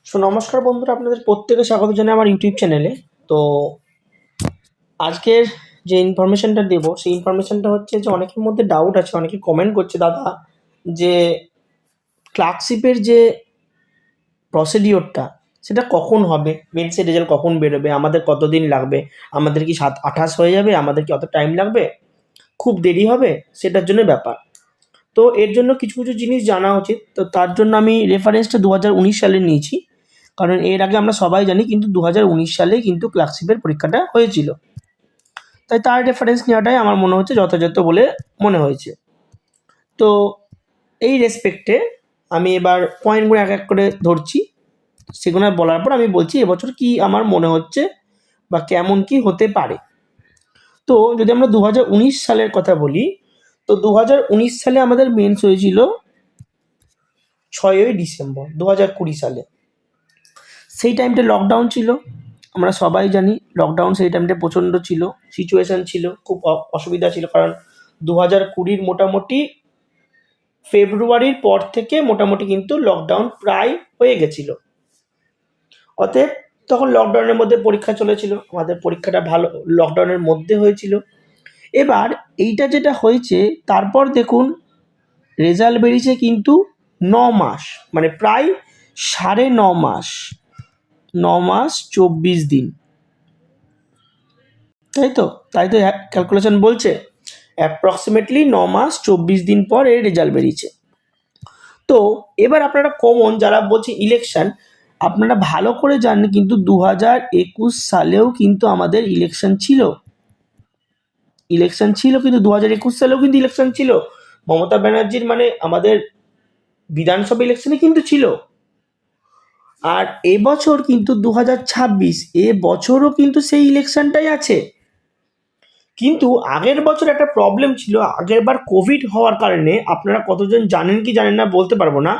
নমস্কার বন্ধুরা, আপনাদের প্রত্যেকে স্বাগত জানাই আমার ইউটিউব চ্যানেলে। তো আজকের যে ইনফরমেশনটা দেবো সেই ইনফরমেশনটা হচ্ছে যে অনেকের মধ্যে ডাউট আছে, অনেকে কমেন্ট করছে দাদা যে ক্লার্কশিপের যে প্রসিডিওরটা সেটা কখন হবে, মেন্সের রেজাল্ট কখন বেরোবে, আমাদের কতদিন লাগবে, আমাদের কি 7-28 হয়ে যাবে, আমাদের কি অত টাইম লাগবে, খুব দেরি হবে, সেটার জন্য ব্যাপার। তো এর জন্য কিছু কিছু জিনিস জানা উচিত। তো তার জন্য আমি রেফারেন্সটা 2019 সালে নিয়েছি, কারণ এর আগে আমরা সবাই জানি কিন্তু 2019 সালে কিন্তু ক্লার্কশিপের পরীক্ষাটা হয়েছিল। তাই তার রেফারেন্স নেওয়াটাই আমার মনে হচ্ছে যথাযথ বলে মনে হয়েছে। তো এই রেসপেক্টে আমি এবার পয়েন্টগুলো এক এক করে ধরছি, সেগুলো বলার পর আমি বলছি এবছর কি আমার মনে হচ্ছে বা কেমন কি হতে পারে। তো যদি আমরা 2019 সালের কথা বলি, তো 2019 সালে আমাদের মেন্স হয়েছিল 6ই ডিসেম্বর 2020 সালে। সেই টাইমটা লকডাউন ছিল, আমরা সবাই জানি লকডাউন সেই টাইমটা প্রচণ্ড ছিল, সিচুয়েশান ছিল, খুব অসুবিধা ছিল, কারণ 2020 মোটামুটি ফেব্রুয়ারির পর থেকে মোটামুটি কিন্তু লকডাউন প্রায় হয়ে গেছিলো। অতএব তখন লকডাউনের মধ্যে পরীক্ষা চলেছিল, আমাদের পরীক্ষাটা ভালো লকডাউনের মধ্যে হয়েছিল। এবার এইটা যেটা হয়েছে তারপর দেখুন রেজাল্ট বেরিয়েছে কিন্তু 9 মাস, মানে প্রায় 9.5 মাস, 9 মাস 24 দিন, তাই তো ক্যালকুলেশন বলছে অ্যাপ্রক্সিমেটলি 9 মাস 24 দিন পর এর রেজাল্ট বেরিয়েছে। তো এবার আপনারা কমন যারা বলছে ইলেকশন, আপনারা ভালো করে জানেন কিন্তু 2021 সালেও কিন্তু আমাদের ইলেকশন ছিল কিন্তু 2021 সালেও কিন্তু ইলেকশন ছিল, মমতা ব্যানার্জির মানে আমাদের বিধানসভা ইলেকশনে কিন্তু ছিল। আর এবছর কিন্তু 2026, এবছরও কিন্তু সেই ইলেকশনটাই আছে। কিন্তু আগের বছর একটা প্রবলেম ছিল, আগের বার কোভিড হওয়ার কারণে আপনারা কতজন জানেন কি জানেন না বলতে পারবো না,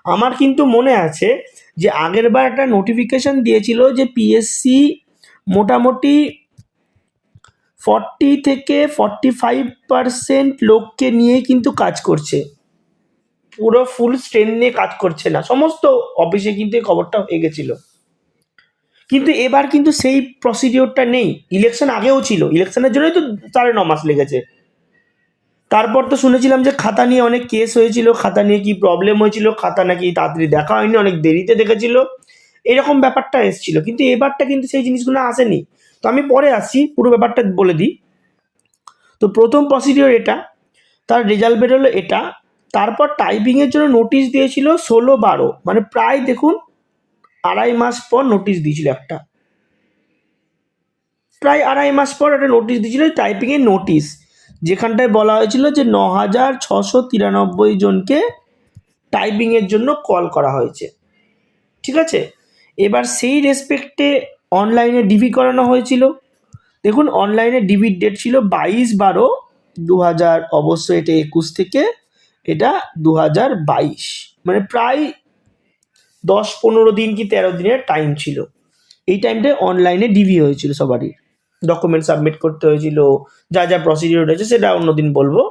আমার কিন্তু মনে আছে যে আগের বার একটা নোটিফিকেশন দিয়েছিল যে পিএসসি মোটামুটি 40 থেকে 45% লোককে নিয়েই কিন্তু কাজ করছে, পুরো ফুল স্ট্রেন্থ নিয়ে কাজ করছে না, সমস্ত অফিসে কিন্তু এই খবরটা হয়ে গেছিলো। কিন্তু এবার কিন্তু সেই প্রসিডিওরটা নেই, ইলেকশন আগেও ছিল, ইলেকশনের জন্যই তো 9.5 মাস লেগেছে। তারপর তো শুনেছিলাম যে খাতা নিয়ে অনেক কেস হয়েছিল, খাতা নিয়ে কি প্রবলেম হয়েছিল, খাতা নাকি তাড়াতাড়ি দেখা হয়নি, অনেক দেরিতে দেখেছিল, এরকম ব্যাপারটা এসেছিল। কিন্তু এবারটা কিন্তু সেই জিনিসগুলো আসেনি। তো আমি পরে আসছি, পুরো ব্যাপারটা বলে দিই। তো প্রথম প্রসিডিওর এটা, তার রেজাল্ট বেরোলো এটা, তারপর টাইপিংয়ের জন্য নোটিশ দিয়েছিল 16-12, মানে প্রায় দেখুন 2.5 মাস পর নোটিশ দিয়েছিল একটা, প্রায় 2.5 মাস পর একটা নোটিশ দিয়েছিল টাইপিংয়ের নোটিশ, যেখানটায় বলা হয়েছিল যে 9,693 জনকে টাইপিংয়ের জন্য কল করা হয়েছে, ঠিক আছে। এবার সেই রেসপেক্টে অনলাইনে ডিভি করানো হয়েছিল। দেখুন অনলাইনে ডিভির ডেট ছিল 22-12-2000, অবশ্যই এটা 21 থেকে এটা 2022, মানে প্রায় 10-15 দিন কি 13 দিনের টাইম ছিল। এই টাইমটায় অনলাইনে ডিভি হয়েছিল, সবারই ডকুমেন্ট সাবমিট করতে হয়েছিল, যা যা প্রসিডিওর রয়েছে সেটা অন্যদিন বলবো।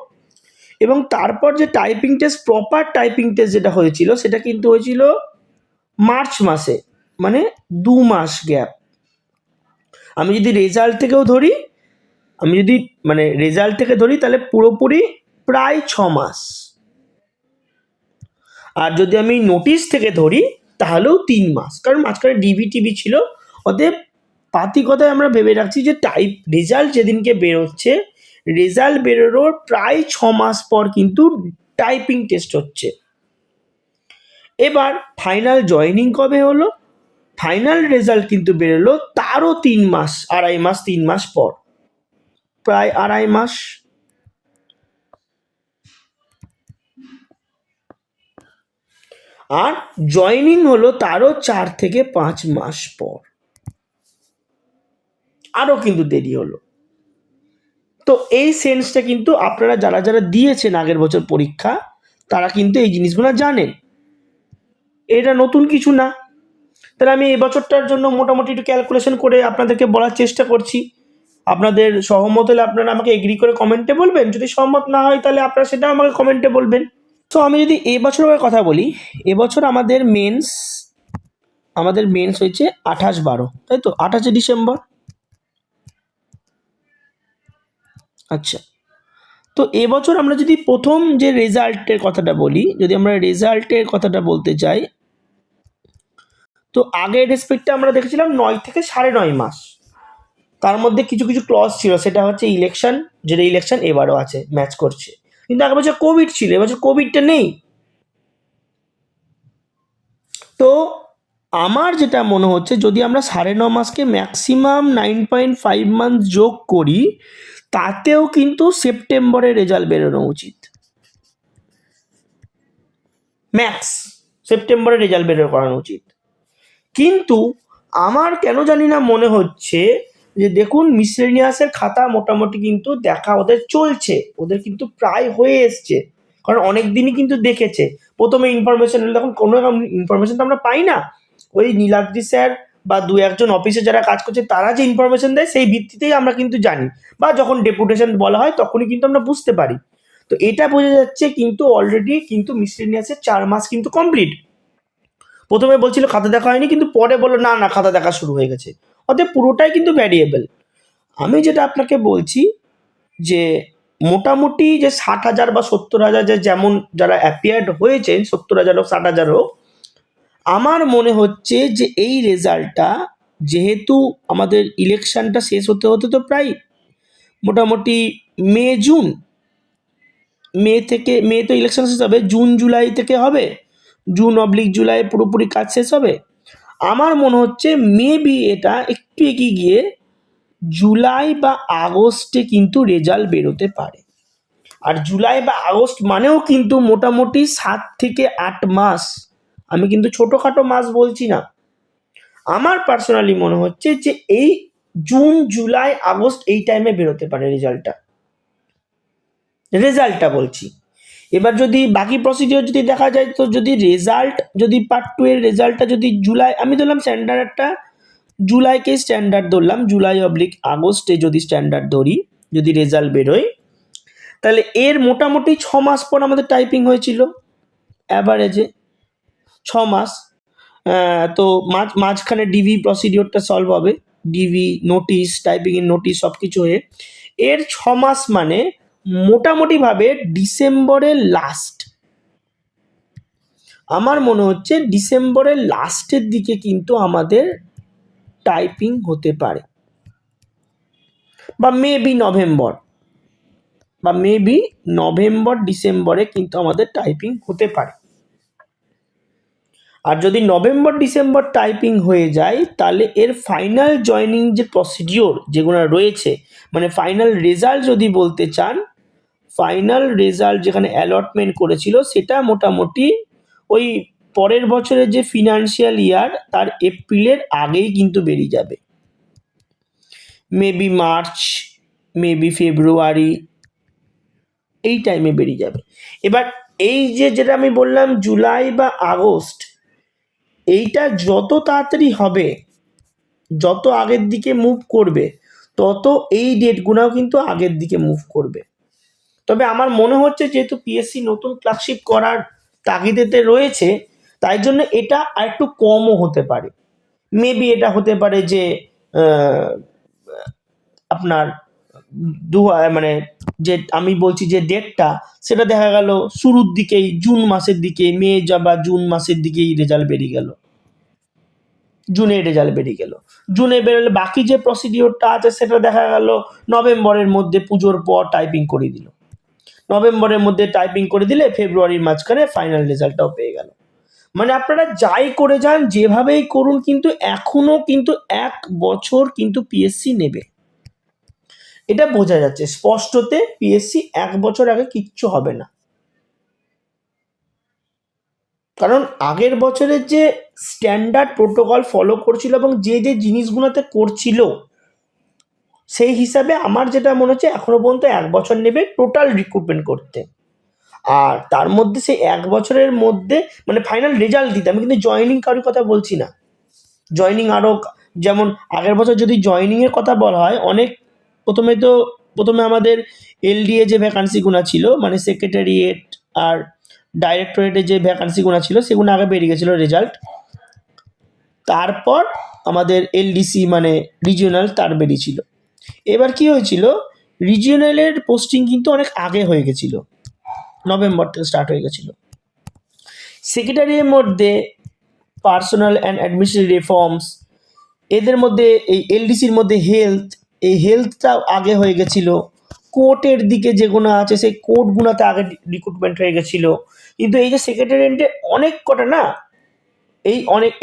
এবং তারপর যে typing test, proper typing test যেটা হয়েছিল সেটা কিন্তু হয়েছিল মার্চ মাসে, মানে 2 মাস গ্যাপ। আমি যদি রেজাল্ট থেকেও ধরি, তাহলে পুরোপুরি প্রায় 6 মাস। আর যদি আমি নোটিশ থেকে ধরি তাহলেও 3 মাস, কারণ মাঝখানে ডিভি ছিল। অতএব পাতি কথায় আমরা ভেবে রাখছি যে রেজাল্ট যেদিনকে বেরোচ্ছে, রেজাল্ট বেরোনোর প্রায় 6 মাস পর কিন্তু টাইপিং টেস্ট হচ্ছে। এবার ফাইনাল জয়েনিং কবে হলো, ফাইনাল রেজাল্ট কিন্তু বেরোলো তারও 3 মাস, 2.5 মাস, 3 মাস পর, প্রায় 2.5 মাস। আর জয়েনিং হলো তারও 4 থেকে 5 মাস পর, আরও কিন্তু দেরি হলো। তো এই সেন্সটা কিন্তু আপনারা যারা যারা দিয়েছেন আগের বছর পরীক্ষা, তারা কিন্তু এই জিনিসগুলো জানেন, এটা নতুন কিছু না। তাহলে আমি এই বছরটার জন্য মোটামুটি একটু ক্যালকুলেশন করে আপনাদেরকে বলার চেষ্টা করছি। আপনাদের সহমত হলে আপনারা আমাকে এগ্রি করে কমেন্টে বলবেন, যদি সহমত না হয় তাহলে আপনারা সেটাও আমাকে কমেন্টে বলবেন। তো আমি যদি এবছরের কথা বলি, এবছর আমাদের মেন্স আমাদের মেন্স হয়েছে 28/12, তাই তো 28 ডিসেম্বর। আচ্ছা, তো এবছর আমরা যদি প্রথম যে রেজাল্টের কথাটা বলি, যদি আমরা রেজাল্টের কথাটা বলতে চাই, তো আগের রেসপেক্টে আমরা দেখেছিলাম 9 থেকে 9.5 মাস। তার মধ্যে কিছু কিছু ক্লজ ছিল, সেটা হচ্ছে ইলেকশন, যেটা ইলেকশন এবারও আছে, ম্যাচ করছে। কিন্তু আগের বছর কোভিড ছিল, এবছর কোভিডটা নেই। তো আমার যেটা মনে হচ্ছে, যদি আমরা 9.5 মাসকে ম্যাক্সিমাম 9.5 মান্থ যোগ করি, তাতেও কিন্তু সেপ্টেম্বরে রেজাল্ট বেরোনো উচিত। ম্যাক্স সেপ্টেম্বরে রেজাল্ট বের করানো উচিত। কিন্তু আমার কেন জানি না মনে হচ্ছে যে, দেখুন মিসেলেনিয়াসের খাতা মোটামুটি কিন্তু দেখা ওদের চলছে, ওদের কিন্তু প্রায় হয়ে এসছে, কারণ অনেক দিনই কিন্তু দেখেছে। প্রথমে ইনফরমেশন এলো, তখন কোনো ইনফরমেশন তো আমরা পাই না, ওই নীলাদ্রি স্যার বা দু একজন অফিসে যারা কাজ করছে তারা যে ইনফরমেশন দেয় সেই ভিত্তিতেই আমরা কিন্তু জানি, বা যখন ডেপুটেশন বলা হয় তখনই কিন্তু আমরা বুঝতে পারি। তো এটা বোঝা যাচ্ছে কিন্তু অলরেডি কিন্তু মিসেলেনিয়াসের 4 মাস কিন্তু কমপ্লিট। প্রথমে বলছিল খাতা দেখা হয়নি, কিন্তু পরে বললো না না খাতা দেখা শুরু হয়ে গেছে। অতএব পুরোটাই কিন্তু ভ্যারিয়েবল। আমি যেটা আপনাকে বলছি যে মোটামুটি যে 60,000 বা 70,000 যে যেমন যারা অ্যাপিয়ার্ড হয়েছেন, 70,000 হোক 60,000 হোক, আমার মনে হচ্ছে যে এই রেজাল্টটা, যেহেতু আমাদের ইলেকশনটা শেষ হতে হতে তো প্রায় মোটামুটি জুন, মে তো ইলেকশন শেষ হবে, জুন জুলাই থেকে হবে, জুন/জুলাই পুরোপুরি কাজ শেষ হবে। আমার মনে হচ্ছে মেবি এটা একটু এগিয়ে গিয়ে জুলাই বা আগস্টে কিন্তু রেজাল্ট বেরোতে পারে। আর জুলাই বা আগস্ট মানেও কিন্তু মোটামুটি 7 থেকে 8 মাস। আমি কিন্তু ছোটোখাটো মাস বলছি না। আমার পার্সোনালি মনে হচ্ছে যে এই জুন জুলাই আগস্ট এই টাইমে বেরোতে পারে রেজাল্টটা বলছি। এবার যদি বাকি প্রসিডিওর যদি দেখা যায়, তো যদি রেজাল্ট, যদি পার্ট 2 এর রেজাল্টটা যদি জুলাই, আমি ধরলাম স্ট্যান্ডার্ডটা জুলাইকে স্ট্যান্ডার্ড ধরলাম, জুলাই/আগস্টে যদি স্ট্যান্ডার্ড ধরি, যদি রেজাল্ট বেরোয়, তাহলে এর মোটামুটি 6 মাস পর আমাদের টাইপিং হয়েছিল অ্যাভারেজে 6 মাস। তো মাঝখানে ডিভি প্রসিডিওরটা সলভ হবে, ডিভি নোটিশ, টাইপিংয়ের নোটিশ সব কিছু হয়ে এর 6 মাস মানে মোটামুটিভাবে ডিসেম্বরের লাস্ট, আমার মনে হচ্ছে ডিসেম্বরের লাস্টের দিকে কিন্তু আমাদের টাইপিং হতে পারে, বা মেবি নভেম্বর ডিসেম্বরে কিন্তু আমাদের টাইপিং হতে পারে। আর যদি নভেম্বর ডিসেম্বর টাইপিং হয়ে যায়, তাহলে এর ফাইনাল জয়নিং যে প্রসিডিওর যেগুলো রয়েছে, মানে ফাইনাল রেজাল্ট যদি বলতে চান, ফাইনাল রেজাল্ট যেখানে অ্যালটমেন্ট করেছিল সেটা মোটামুটি ওই পরের বছরের যে ফিনান্সিয়াল ইয়ার তার এপ্রিলের আগেই কিন্তু বেরিয়ে যাবে, মেবি মার্চ, মেবি ফেব্রুয়ারি, এই টাইমে বেরিয়ে যাবে। এবার এই যেটা আমি বললাম জুলাই বা আগস্ট, এইটা যত তাড়াতাড়ি হবে, যত আগের দিকে মুভ করবে, তত এই ডেটগুলোও কিন্তু আগের দিকে মুভ করবে। তবে আমার মনে হচ্ছে যেহেতু পিএসসি নতুন ক্লার্কশিপ করার তাগিদেতে রয়েছে, তাই জন্য এটা আর একটু কমও হতে পারে। মেবি এটা হতে পারে যে আপনার মানে যে আমি বলছি যে ডেটটা, সেটা দেখা গেল শুরুর দিকেই, জুন মাসের দিকে, মে বা জুন মাসের দিকেই রেজাল্ট বেরিয়ে গেল, জুনে রেজাল্ট বেরিয়ে গেল। জুনে বেরোলে বাকি যে প্রসিডিওরটা আছে সেটা দেখা গেল নভেম্বরের মধ্যে, পুজোর পর টাইপিং করে দিল, নভেম্বরের মধ্যে টাইপিং করে দিলে ফেব্রুয়ারির মাঝখানে ফাইনাল রেজাল্টটাও পেয়ে গেল। মানে আপনারা যাই করে যান, যেভাবেই করুন, কিন্তু এখনো কিন্তু 1 বছর কিন্তু পিএসসি নেবে, এটা বোঝা যাচ্ছে স্পষ্টতে। পিএসসি 1 বছর আগে কিচ্ছু হবে না, কারণ আগের বছরের যে স্ট্যান্ডার্ড প্রোটোকল ফলো করছিল এবং যে যে জিনিসগুলোতে করছিল, সেই হিসাবে আমার যেটা মনে হচ্ছে এখনো পর্যন্ত 1 বছর নেবে টোটাল রিক্রুটমেন্ট করতে। আর তার মধ্যে সেই 1 বছরের মধ্যে মানে ফাইনাল রেজাল্ট দিতে, আমি কিন্তু জয়েনিং কারোর কথা বলছি না। জয়েনিং আরও, যেমন আগের বছর যদি জয়েনিংয়ের কথা বলা হয়, অনেক প্রথমে আমাদের এলডিএ যে ভ্যাকান্সিগুলো ছিল, মানে সেক্রেটারিয়েট আর ডাইরেক্টরেটে যে ভ্যাকান্সিগুলো ছিল, সেগুলো আগে বেরিয়ে গেছিলো রেজাল্ট। তারপর আমাদের এলডিসি মানে রিজিওনাল তার বেরিয়েছিল। এবার কি হয়েছিল, রিজিওনালের পোস্টিং কিন্তু অনেক আগে হয়ে গেছিলো, নভেম্বর থেকে স্টার্ট হয়ে গেছিলো। সেক্রেটারির মধ্যে পার্সোনাল অ্যান্ড অ্যাডমিনিস্ট্রেটিভ রিফর্মস, এদের মধ্যে এই এলডিসির মধ্যে হেলথ, এই হেলথটা আগে হয়ে গেছিলো। কোর্টের দিকে যেগুলো আছে সেই কোর্টগুলোতে আগে রিক্রুটমেন্ট হয়ে গেছিলো। কিন্তু এই যে সেক্রেটারিয়েটে অনেক কটা না,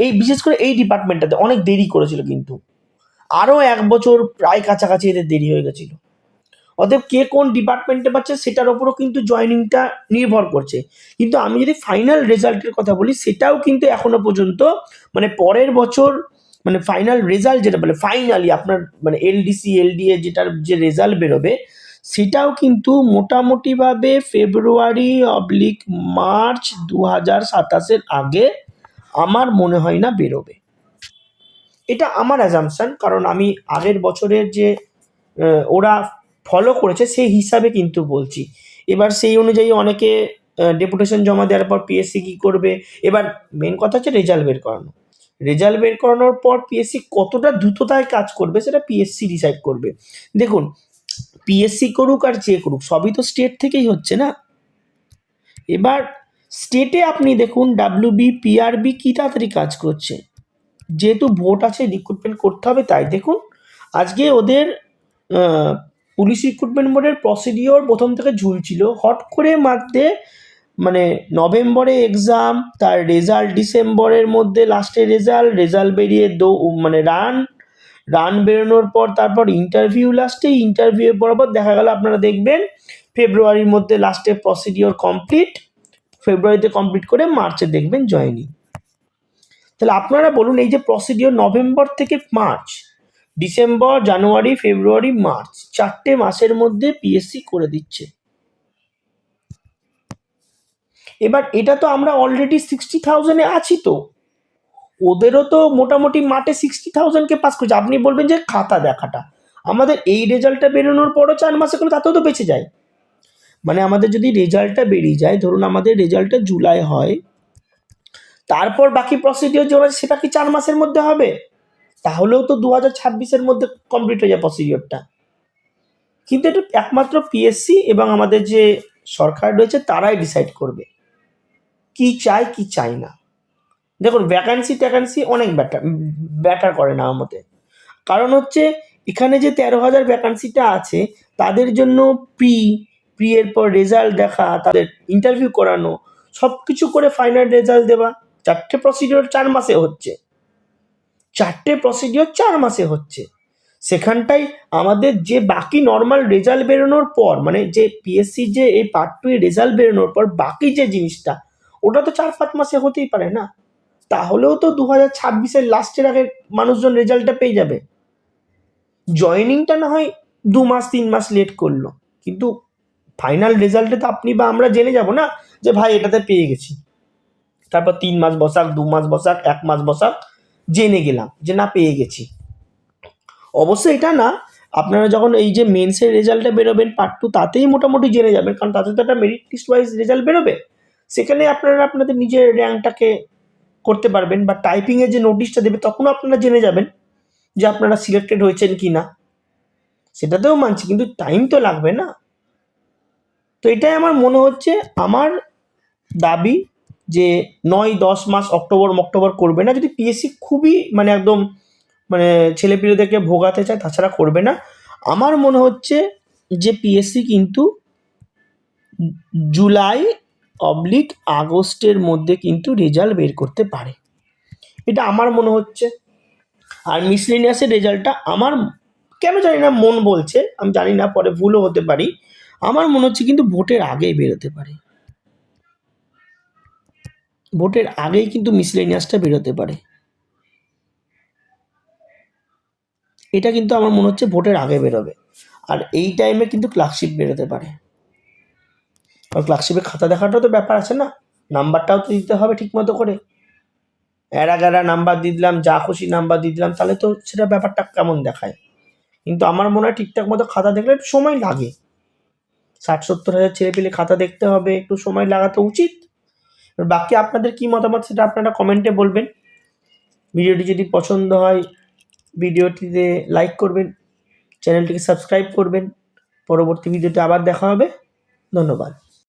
এই বিশেষ করে এই ডিপার্টমেন্টটাতে অনেক দেরি করেছিল, কিন্তু আরও 1 বছর প্রায় কাছাকাছি এদের দেরি হয়ে গেছিলো। অতএব কে কোন ডিপার্টমেন্টে পাচ্ছে সেটার ওপরও কিন্তু জয়েনিংটা নির্ভর করছে। কিন্তু আমি যদি ফাইনাল রেজাল্টের কথা বলি, সেটাও কিন্তু এখনো পর্যন্ত মানে পরের বছর মানে ফাইনাল রেজাল্ট যেটা বলে ফাইনালি আপনার মানে এলডিসি এলডিএ যেটার যে রেজাল্ট বেরোবে, সেটাও কিন্তু মোটামুটিভাবে ফেব্রুয়ারি/মার্চ 2027-এর আগে আমার মনে হয় না বেরোবে। এটা আমার অ্যাজাম্পশন, কারণ আমি আগের বছরের যে ওরা ফলো করেছে সেই হিসাবে কিন্তু বলছি। এবার সেই অনুযায়ী অনেকে ডেপুটেশন জমা দেওয়ার পর পিএসসি কী করবে, এবার মেন কথা হচ্ছে রেজাল্ট বের করানো। রেজাল্ট বের করানোর পর পিএসসি কতটা দ্রুততায় কাজ করবে সেটা পিএসসি ডিসাইড করবে। দেখুন, পিএসসি করুক আর যে করুক, সবই তো স্টেট থেকেই হচ্ছে না। এবার স্টেটে আপনি দেখুন ডাব্লিউবি পিআরবি কী তাড়াতাড়ি কাজ করছে, যেহেতু ভোট আছে রিক্রুটমেন্ট করতে হবে, তাই দেখুন আজকে ওদের পুলিশ রিক্রুটমেন্ট বোর্ডের প্রসিডিওর প্রথম থেকে ঝুলছিল, হট করে মারতে মানে নভেম্বরে এক্সাম, তার রেজাল্ট ডিসেম্বরের মধ্যে লাস্টে রেজাল্ট বেরিয়ে মানে রান বেরোনোর পর তারপর ইন্টারভিউ, লাস্টে ইন্টারভিউ বরাবর দেখা গেল আপনারা দেখবেন ফেব্রুয়ারির মধ্যে লাস্টে প্রসিডিওর কমপ্লিট, ফেব্রুয়ারিতে কমপ্লিট করে মার্চে দেখবেন জয়েনিং। তাহলে আপনারা বলুন, এই যে প্রসিডিওর নভেম্বর থেকে মার্চ, ডিসেম্বর, জানুয়ারি, ফেব্রুয়ারি, মার্চ, 4টে মাসের মধ্যে পিএসসি করে দিচ্ছে। এবার এটা তো আমরা অলরেডি 60,000-এ আছি, তো ওদেরও তো মোটামুটি মাঠে 60,000-কে পাস করছে। আপনি বলবেন যে খাতা দেখাটা, আমাদের এই রেজাল্টটা বেরোনোর পরও 4 মাসে করে তাতেও তো বেঁচে যায়। মানে আমাদের যদি রেজাল্টটা বেরিয়ে যায়, ধরুন আমাদের রেজাল্টটা জুলাই হয়, তারপর বাকি প্রসিডিওর যেটা সেটা কি 4 মাসের মধ্যে হবে? তাহলেও তো 2026-এর মধ্যে কমপ্লিট হয়ে যায় প্রসিডিওরটা। কিন্তু এটা একমাত্র পিএসসি এবং আমাদের যে সরকার রয়েছে তারাই ডিসাইড করবে কি চাই কি চাই না। দেখুন, ভ্যাকান্সি অনেক ব্যাটার করে না আমার মতে। কারণ হচ্ছে এখানে যে 13,000 ভ্যাকান্সিটা আছে তাদের জন্য প্রি এর পর রেজাল্ট দেখা, তাদের ইন্টারভিউ করানো, সব কিছু করে ফাইনাল রেজাল্ট দেওয়া, 4টে প্রসিডিওর 4 মাসে হচ্ছে, 4টে প্রসিডিওর 4 মাসে হচ্ছে। সেখানটাই আমাদের যে বাকি নর্মাল রেজাল্ট বেরোনোর পর, মানে যে পিএসসি যে এই পার্ট 2 এর রেজাল্ট বেরোনোর পর বাকি যে জিনিসটা, ওটা তো 4-5 মাসে হতেই পারে না। তাহলেও তো 2026-এর লাস্টের আগে মানুষজন রেজাল্টটা পেয়ে যাবে। জয়েনিংটা না হয় 2 মাস 3 মাস লেট করলো, কিন্তু ফাইনাল রেজাল্টে তো আপনি বা আমরা জেনে যাব না যে ভাই এটাতে পেয়ে গেছি। তারপর 3 মাস বসাক, 2 মাস বসাক, 1 মাস বসাক, জেনে গেলাম যে না পেয়ে গেছি। অবশ্যই এটা না, আপনারা যখন এই যে মেন্সের রেজাল্টটা বেরোবেন পার্ট 2, তাতেই মোটামুটি জেনে যাবেন, কারণ তাতে তো একটা মেরিট লিস্ট ওয়াইজ রেজাল্ট বেরোবে। সেখানে আপনারা আপনাদের নিজের র্যাঙ্কটাকে করতে পারবেন, বা টাইপিংয়ের যে নোটিশটা দেবে তখনও আপনারা জেনে যাবেন যে আপনারা সিলেক্টেড হয়েছেন কি না। সেটাতেও মানছি, কিন্তু টাইম তো লাগবে না। তো এটাই আমার মনে হচ্ছে, আমার দাবি যে 9-10 মাস অক্টোবর করবে না, যদি পিএসসি খুবই মানে একদম মানে ছেলেপিলেদেরকে ভোগাতে চায়, তাছাড়া করবে না। আমার মনে হচ্ছে যে পিএসসি কিন্তু জুলাই/আগস্টের মধ্যে কিন্তু রেজাল্ট বের করতে পারে, এটা আমার মনে হচ্ছে। আর মিসলেনিয়াসের রেজাল্টটা আমার কেন জানি না মন বলছে, আমি জানি না, পরে ভুলও হতে পারি, আমার মনে হচ্ছে কিন্তু ভোটের আগেই বেরোতে পারে, ভোটের আগেই কিন্তু মিসলেনিয়াসটা বেরোতে পারে। এটা কিন্তু আমার মনে হচ্ছে ভোটের আগে বেরোবে। আর এই টাইমে কিন্তু ক্লার্কশিপ বেরোতে পারে, আর ক্লার্কশিপে খাতা দেখাটাও তো ব্যাপার আছে না, নাম্বারটাও তো দিতে হবে ঠিক মতো করে। এরা নাম্বার দিয়ে দিলাম, যা খুশি নাম্বার দিয়ে দিলাম, তাহলে তো সেটা ব্যাপারটা কেমন দেখায়। কিন্তু আমার মনে হয় ঠিকঠাক মতো খাতা দেখলে একটু সময় লাগে, 60-70 হাজার ছেলে পেলে খাতা দেখতে হবে, একটু সময় লাগাতে উচিত। বাকি আপনাদের কি মতামত সেটা আপনারা কমেন্টে বলবেন। ভিডিওটি যদি পছন্দ হয় ভিডিওটিতে লাইক করবেন, চ্যানেলটিকে সাবস্ক্রাইব করবেন। পরবর্তী ভিডিওতে আবার দেখা হবে। ধন্যবাদ।